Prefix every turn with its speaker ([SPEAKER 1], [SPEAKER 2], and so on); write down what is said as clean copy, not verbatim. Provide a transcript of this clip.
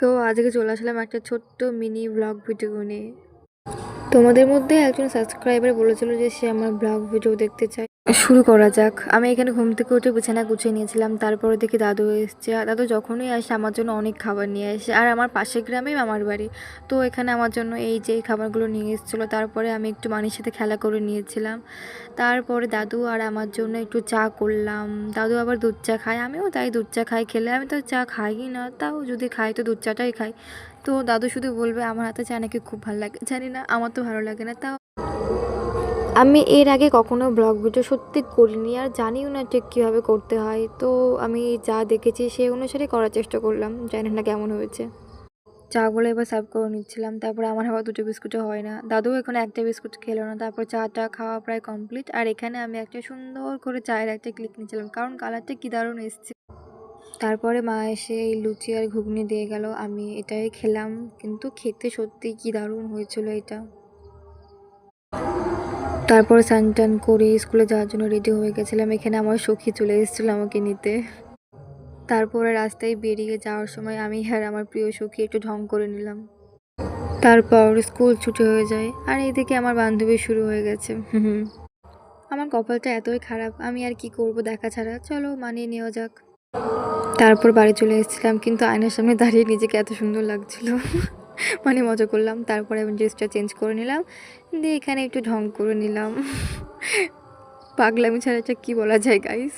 [SPEAKER 1] তো আজকে চলে আসলাম একটা ছোট্ট মিনি ব্লগ ভিডিও নিয়ে। তোমাদের মধ্যে একজন সাবস্ক্রাইবার বলেছিল যে সে আমার ব্লগ ভিডিও দেখতে চায়। শুরু করা যাক। আমি এখানে ঘুম থেকে উঠে বিছানা গুছিয়ে নিয়েছিলাম, তারপরে দেখি দাদু এসছে। আর দাদু যখনই আসে আমার জন্য অনেক খাবার নিয়ে আসে, আর আমার পাশের গ্রামেই মামার বাড়ি। তো এখানে আমার জন্য এই যে খাবারগুলো নিয়ে এসেছিলো। তারপরে আমি একটু মানির সাথে খেলা করে নিয়েছিলাম। তারপরে দাদু আর আমার জন্য একটু চা করলাম। দাদু আবার দুধ চা খায়, আমিও তাই দুধ চা খাই। খেলে আমি তো চা খাই না, তাও যদি খাই তো দুধ চাটাই খাই। তো দাদু শুধু বলবে আমার হাতে চা নাকি খুব ভালো লাগে। জানি না, আমার তো ভালো লাগে না। তাও আমি এর আগে কখনো ব্লগ ভিডিও সত্যি করিনি, আর জানিও না ঠিক কীভাবে করতে হয়। তো আমি যা দেখেছি সেই অনুসারে করার চেষ্টা করলাম, জানি না কেমন হয়েছে। চাগুলো এবার সার্ভ করে নিচ্ছিলাম। তারপরে আমার আবার দুটো বিস্কুটও হয় না, দাদু এখন একটা বিস্কুট খেলো না। তারপর চাটা খাওয়া প্রায় কমপ্লিট। আর এখানে আমি একটা সুন্দর করে চায়ের একটা ক্লিক নিচ্ছিলাম, কারণ কালারটা কী দারুণ এসছে। তারপরে মা এসে এই লুচি আর ঘুগনি দিয়ে গেল, আমি এটাই খেলাম। কিন্তু খেতে সত্যিই কী দারুণ হয়েছিল এটা। তারপরে স্নান টান করে স্কুলে যাওয়ার জন্য রেডি হয়ে গেছিলাম। এখানে আমার সখী চলে এসেছিলো আমাকে নিতে। তারপরে রাস্তায় বেরিয়ে যাওয়ার সময় আমি আর আমার প্রিয় সখী একটু ঢং করে নিলাম। তারপর স্কুল ছুটি হয়ে যায়, আর এইদিকে আমার বান্ধবী শুরু হয়ে গেছে। আমার কপালটা এতই খারাপ, আমি আর কি করব দেখা ছাড়া। চলো মানিয়ে নেওয়া যাক। তারপর বাড়ি চলে এসেছিলাম, কিন্তু আয়নার সামনে দাঁড়িয়ে নিজেকে এত সুন্দর লাগছিল। মানে মজা করলাম। তারপরে আমি ড্রেসটা চেঞ্জ করে নিলাম, দিয়ে এখানে একটু ঢং করে নিলাম। পাগলামি ছাড়া এটা কী বলা যায় গাইস।